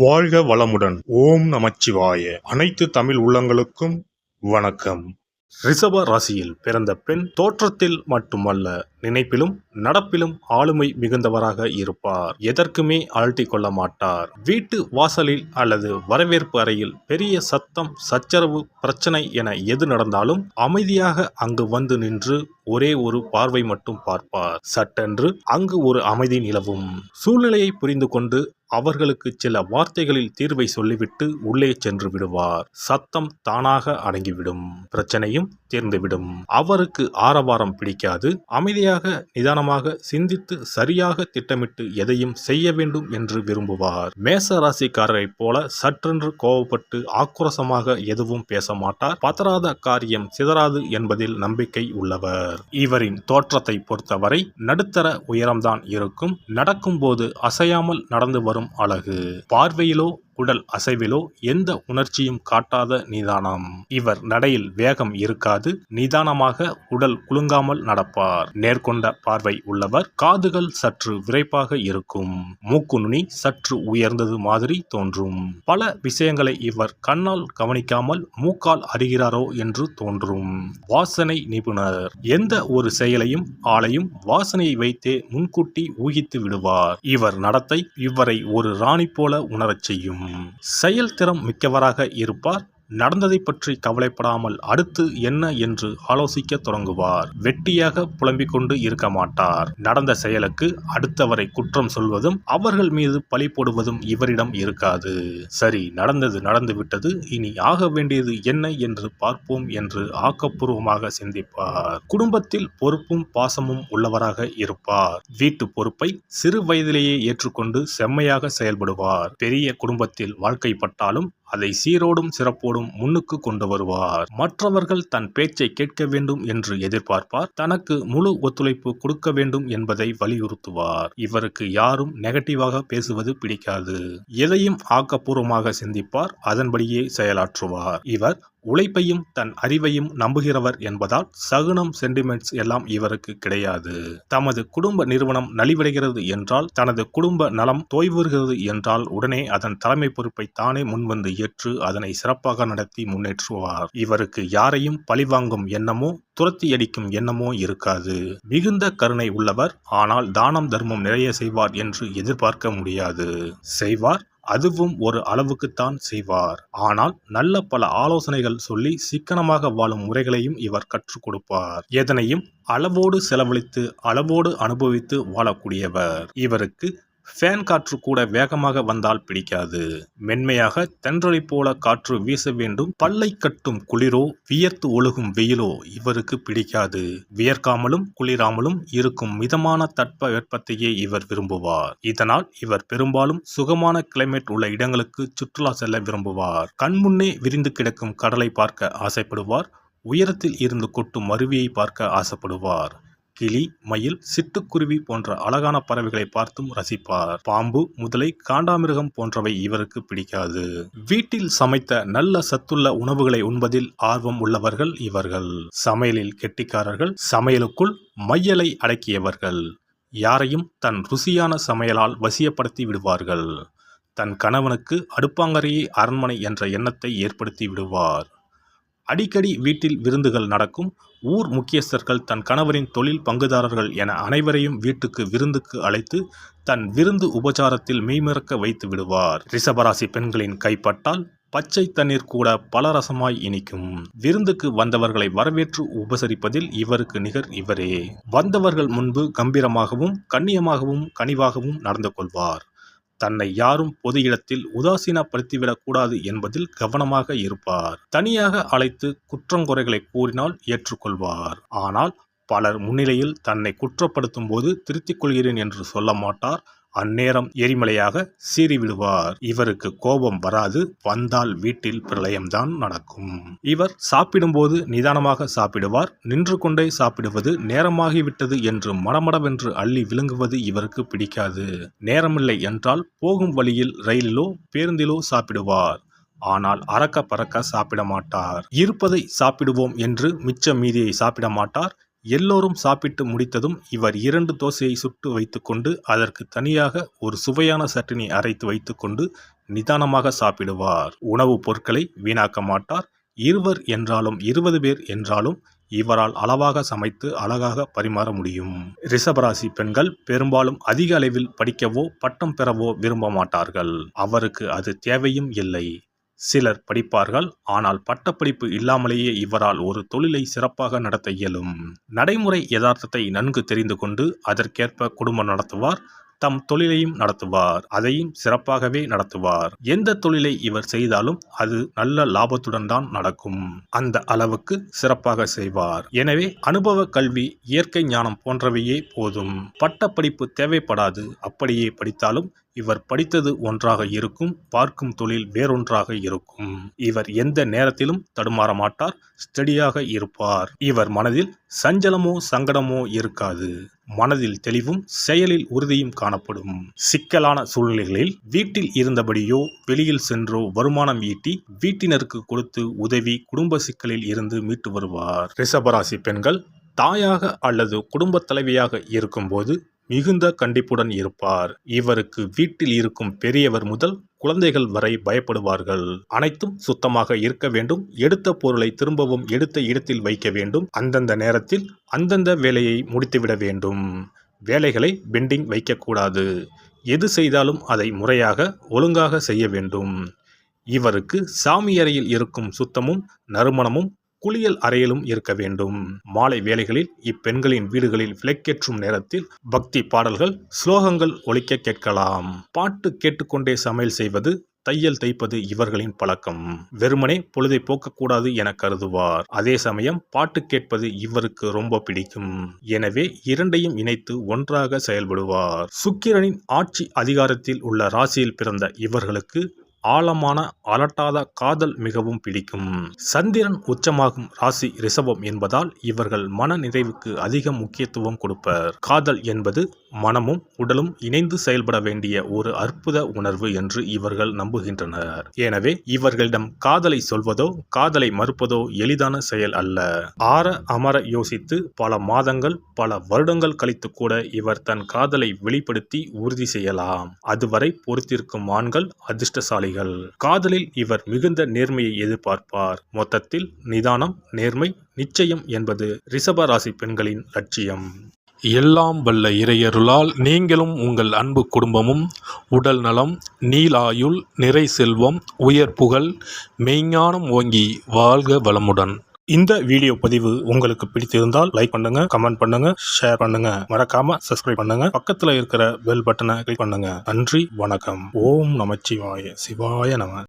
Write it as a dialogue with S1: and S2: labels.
S1: வாழ்க வளமுடன். ஓம் நமச்சிவாய. அனைத்து தமிழ் உள்ளங்களுக்கும் வணக்கம். ரிஷப ராசியில் பிறந்த பெண் தோற்றத்தில் மட்டுமல்ல, நினைப்பிலும் நடப்பிலும் ஆளுமை மிகுந்தவராக இருப்பார். எதற்குமே அழட்டி கொள்ள மாட்டார். வீட்டு வாசலில் அல்லது வரவேற்பு அறையில் பெரிய சத்தம், சச்சரவு, பிரச்சனை என எது நடந்தாலும் அமைதியாக அங்கு வந்து நின்று ஒரே ஒரு பார்வை மட்டும் பார்ப்பார். சட்டென்று அங்கு ஒரு அமைதி நிலவும். சூழ்நிலையை புரிந்து கொண்டு அவர்களுக்கு சில வார்த்தைகளில் தீர்வை சொல்லிவிட்டு உள்ளே சென்று விடுவார். சத்தம் தானாக அடங்கிவிடும், பிரச்சனையும் தீர்ந்துவிடும். அவருக்கு ஆரவாரம் பிடிக்காது. அமைதியாக நிதானமாக சிந்தித்து சரியாக திட்டமிட்டு எதையும் செய்ய வேண்டும் என்று விரும்புவார். மேச ராசிக்காரரைப் போல சற்றென்று கோபப்பட்டு ஆக்ரோசமாக எதுவும் பேச மாட்டார். பதறாத காரியம் சிதறாது என்பதில் நம்பிக்கை உள்ளவர். இவரின் தோற்றத்தை பொறுத்தவரை நடுத்தர உயரம்தான் இருக்கும். நடக்கும் போது அசையாமல் நடந்து வரும் அழகு. பார்வையிலோ உடல் அசைவிலோ எந்த உணர்ச்சியும் காட்டாத நிதானம். இவர் நடையில் வேகம் இருக்காது. நிதானமாக உடல் குலுங்காமல் நடப்பார். நேர்கொண்ட பார்வை உள்ளவர். காதுகள் சற்று விரைப்பாக இருக்கும். மூக்கு நுனி சற்று உயர்ந்தது மாதிரி தோன்றும். பல விஷயங்களை இவர் கண்ணால் கவனிக்காமல் மூக்கால் அறிகிறாரோ என்று தோன்றும். வாசனை நிபுணர். எந்த ஒரு செயலையும் ஆளையும் வாசனையை வைத்தே முன்கூட்டி ஊகித்து விடுவார். இவர் நடத்தை இவரை ஒரு ராணி போல உணரச் செய்யும். செயல்திறம் மிக்கவராக இருப்பார். நடந்ததை பற்றி கவலைப்படாமல் அடுத்து என்ன என்று ஆலோசிக்க தொடங்குவார். வெட்டியாக புலம்பிக் கொண்டு இருக்க மாட்டார். நடந்த செயலுக்கு அடுத்தவரை குற்றம் சொல்வதும் அவர்கள் மீது பழி போடுவதும் இவரிடம் இருக்காது. சரி, நடந்தது நடந்துவிட்டது, இனி ஆக வேண்டியது என்ன என்று பார்ப்போம் என்று ஆக்கப்பூர்வமாக சிந்திப்பார். குடும்பத்தில் பொறுப்பும் பாசமும் உள்ளவராக இருப்பார். வீட்டு பொறுப்பை சிறு வயதிலேயே ஏற்றுக்கொண்டு செம்மையாக செயல்படுவார். பெரிய குடும்பத்தில் வாழ்க்கைப்பட்டாலும் அதை சீரோடும் சிறப்போடும் முன்னுக்கு கொண்டு வருவார். மற்றவர்கள் தன் பேச்சை கேட்க வேண்டும் என்று எதிர்பார்ப்பார். தனக்கு முழு ஒத்துழைப்பு கொடுக்க வேண்டும் என்பதை வலியுறுத்துவார். இவருக்கு யாரும் நெகட்டிவாக பேசுவது பிடிக்காது. எதையும் ஆக்கப்பூர்வமாக சிந்திப்பார். அதன்படியே செயலாற்றுவார். இவர் உழைப்பையும் தன் அறிவையும் நம்புகிறவர் என்பதால் சகுனம், சென்டிமெண்ட்ஸ் எல்லாம் இவருக்கு கிடையாது. தமது குடும்ப நிறுவனம் நலிவடைகிறது என்றால், தனது குடும்ப நலம் தோய்வுறுகிறது என்றால் உடனே அதன் தலைமை பொறுப்பை தானே முன்வந்து ஏற்று அதனை சிறப்பாக நடத்தி முன்னேற்றுவார். இவருக்கு யாரையும் பழிவாங்கும் எண்ணமோ துரத்தி அடிக்கும் எண்ணமோ இருக்காது. மிகுந்த கருணை உள்ளவர். ஆனால் தானம் தர்மம் நிறைய செய்வார் என்று எதிர்பார்க்க முடியாது. செய்வார், அதுவும் ஒரு அளவுக்குத்தான் செய்வார். ஆனால் நல்ல பல ஆலோசனைகள் சொல்லி சிக்கனமாக வாழும் முறைகளையும் இவர் கற்றுக் கொடுப்பார். எதனையும் அளவோடு செலவழித்து அளவோடு அனுபவித்து வாழக்கூடியவர். இவருக்கு ஃபேன் காற்று கூட வேகமாக வந்தால் பிடிக்காது. மென்மையாக தென்றலை போல காற்று வீச வேண்டும். பல்லை கட்டும் குளிரோ வியர்த்து ஒழுகும் வெயிலோ இவருக்கு பிடிக்காது. வியர்க்காமலும் குளிராமலும் இருக்கும் மிதமான தட்ப வெப்பத்தையே இவர் விரும்புவார். இதனால் இவர் பெரும்பாலும் சுகமான கிளைமேட் உள்ள இடங்களுக்கு சுற்றுலா செல்ல விரும்புவார். கண்முன்னே விரிந்து கிடக்கும் கடலை பார்க்க ஆசைப்படுவார். உயரத்தில் இருந்து கொட்டும் அருவியை பார்க்க ஆசைப்படுவார். கிளி, மயில், சிட்டுக்குருவி போன்ற அழகான பறவைகளை பார்த்தும் ரசிப்பார். பாம்பு, முதலை, காண்டாமிருகம் போன்றவை இவருக்கு பிடிக்காது. வீட்டில் சமைத்த நல்ல சத்துள்ள உணவுகளை உண்பதில் ஆர்வம் உள்ளவர்கள் இவர்கள். சமையலில் கெட்டிக்காரர்கள். சமையலுக்குள் மையலை அடக்கியவர்கள். யாரையும் தன் ருசியான சமையலால் வசியப்படுத்தி விடுவார்கள். தன் கணவனுக்கு அடுப்பாங்கரையே அரண்மனை என்ற எண்ணத்தை ஏற்படுத்தி விடுவார். அடிக்கடி வீட்டில் விருந்துகள் நடக்கும். ஊர் முக்கியஸ்தர்கள், தன் கணவரின் தொழில் பங்குதாரர்கள் என அனைவரையும் வீட்டுக்கு விருந்துக்கு அழைத்து தன் விருந்து உபச்சாரத்தில் மெய்மறக்க வைத்து விடுவார். ரிஷபராசி பெண்களின் கைப்பட்டால் பச்சை தண்ணீர் கூட பலரசமாய் இனிக்கும். விருந்துக்கு வந்தவர்களை வரவேற்று உபசரிப்பதில் இவருக்கு நிகர் இவரே. வந்தவர்கள் முன்பு கம்பீரமாகவும் கண்ணியமாகவும் கனிவாகவும் நடந்து கொள்வார். தன்னை யாரும் பொது இடத்தில் உதாசீனப்படுத்திவிடக் கூடாது என்பதில் கவனமாக இருப்பார். தனியாக அழைத்து குற்றங்குறைகளை கூறினால் ஏற்றுக்கொள்வார். ஆனால் பலர் முன்னிலையில் தன்னை குற்றப்படுத்தும் போது திருத்திக் கொள்கிறேன் என்று சொல்ல மாட்டார். அந்நேரம் எரிமலையாக சீறிவிடுவார். இவருக்கு கோபம் வராது. வந்தால் வீட்டில் பிரளயம்தான் நடக்கும். இவர் சாப்பிடும்போது நிதானமாக சாப்பிடுவார். நின்று கொண்டே சாப்பிடுவது, நேரமாகிவிட்டது என்று மடமடவென்று அள்ளி விழுங்குவது இவருக்கு பிடிக்காது. நேரமில்லை என்றால் போகும் வழியில் ரயிலிலோ பேருந்திலோ சாப்பிடுவார். ஆனால் அறக்க பறக்க சாப்பிட மாட்டார். இருப்பதை சாப்பிடுவோம் என்று மிச்ச மீதியை சாப்பிட மாட்டார். எல்லோரும் சாப்பிட்டு முடித்ததும் இவர் 2 தோசையை சுட்டு வைத்துக்கொண்டு அதற்கு தனியாக ஒரு சுவையான சட்னி அரைத்து வைத்துக்கொண்டு நிதானமாக சாப்பிடுவார். உணவுப் பொருட்களை வீணாக்க மாட்டார். இருவர் என்றாலும் 20 பேர் என்றாலும் இவரால் அளவாக சமைத்து அழகாக பரிமாற முடியும். ரிஷபராசி பெண்கள் பெரும்பாலும் அதிக அளவில் படிக்கவோ பட்டம் பெறவோ விரும்ப மாட்டார்கள். அவருக்கு அது தேவையும் இல்லை. சிலர் படிப்பார்கள், ஆனால் பட்டப்படிப்பு இல்லாமலேயே இவரால் ஒரு தொழிலை சிறப்பாக நடத்த இயலும். நடைமுறை யதார்த்தத்தை நன்கு தெரிந்து கொண்டு அதற்கேற்ப குடும்பம் நடத்துவார். தம் தொழிலையும் நடத்துவார். அதையும் சிறப்பாகவே நடத்துவார். எந்த தொழிலை இவர் செய்தாலும் அது நல்ல லாபத்துடன் தான் நடக்கும். அந்த அளவுக்கு சிறப்பாக செய்வார். எனவே அனுபவ கல்வி, இயற்கை ஞானம் போன்றவையே போதும். பட்டப்படிப்பு தேவைப்படாது. அப்படியே படித்தாலும் இவர் படித்தது ஒன்றாக இருக்கும், பார்க்கும் தொழில் வேறொன்றாக இருக்கும். இவர் எந்த நேரத்திலும் தடுமாற மாட்டார், ஸ்டடியாக இருப்பார். இவர் மனதில் சஞ்சலமோ சங்கடமோ இருக்காது. மனதில் தெளிவும் செயலில் உறுதியும் காணப்படும். சிக்கலான சூழ்நிலைகளில் வீட்டில் இருந்தபடியோ வெளியில் சென்றோ வருமானம் ஈட்டி வீட்டினருக்கு கொடுத்து உதவி குடும்ப சிக்கலில் இருந்து மீட்டு வருவார். ரிஷபராசி பெண்கள் தாயாக அல்லது குடும்ப தலைவியாக இருக்கும்போது மிகுந்த கண்டிப்புடன் இருப்பார். இவருக்கு வீட்டில் இருக்கும் பெரியவர் முதல் குழந்தைகள் வரை பயப்படுவார்கள். அனைத்தும் சுத்தமாக இருக்க வேண்டும். எடுத்த பொருளை திரும்பவும் எடுத்த இடத்தில் வைக்க வேண்டும். அந்தந்த நேரத்தில் அந்தந்த வேலையை முடித்துவிட வேண்டும். வேலைகளை பெண்டிங் வைக்கக்கூடாது. எது செய்தாலும் அதை முறையாக ஒழுங்காக செய்ய வேண்டும். இவருக்கு சாமி அறையில் இருக்கும் சுத்தமும் நறுமணமும் குளியல் அறையிலும் இருக்க வேண்டும். மாலை வேளைகளில் இப்பெண்களின் வீடுகளில் விளக்கேற்றும் நேரத்தில் பக்தி பாடல்கள், ஸ்லோகங்கள் ஒலிக்க கேட்கலாம். பாட்டு கேட்டுக்கொண்டே சமையல் செய்வது, தையல் தைப்பது இவர்களின் பழக்கம். வெறுமனே பொழுதை போக்கக்கூடாது என கருதுவார். அதே சமயம் பாட்டு கேட்பது இவருக்கு ரொம்ப பிடிக்கும். எனவே இரண்டையும் இணைத்து ஒன்றாக செயல்படுவார். சுக்கிரனின் ஆட்சி அதிகாரத்தில் உள்ள ராசியில் பிறந்த இவர்களுக்கு ஆழமான அலட்டாத காதல் மிகவும் பிடிக்கும். சந்திரன் உச்சமாகும் ராசி ரிஷபம் என்பதால் இவர்கள் மன நிறைவுக்கு அதிக முக்கியத்துவம் கொடுப்பர். காதல் என்பது மனமும் உடலும் இணைந்து செயல்பட வேண்டிய ஒரு அற்புத உணர்வு என்று இவர்கள் நம்புகின்றனர். எனவே இவர்களிடம் காதலை சொல்வதோ காதலை மறுப்பதோ எளிதான செயல் அல்ல. ஆற அமர யோசித்து பல மாதங்கள் பல வருடங்கள் கழித்து கூட இவர் தன் காதலை வெளிப்படுத்தி உறுதி செய்யலாம். அதுவரை பொறுத்திருக்கும் ஆண்கள் அதிர்ஷ்டசாலி. காதலில் இவர் மிகுந்த நேர்மையை எதிர்பார்ப்பார். மொத்தத்தில் நிதானம், நேர்மை, நிச்சயம் என்பது ரிஷப ராசி பெண்களின் லட்சியம்.
S2: எல்லாம் வல்ல இறையருளால் நீங்களும் உங்கள் அன்பு குடும்பமும் உடல் நலம், நீலாயுள், நிறை செல்வம், உயர் புகழ், மெய்ஞானம் ஓங்கி வாழ்க வளமுடன்.
S1: இந்த வீடியோ பதிவு உங்களுக்கு பிடித்திருந்தால் லைக் பண்ணுங்க, கமெண்ட் பண்ணுங்க, ஷேர் பண்ணுங்க. மறக்காம சப்ஸ்கிரைப் பண்ணுங்க. பக்கத்துல இருக்கிற பெல் பட்டனை கிளிக் பண்ணுங்க. நன்றி, வணக்கம். ஓம் நமச்சிவாய. சிவாய நம.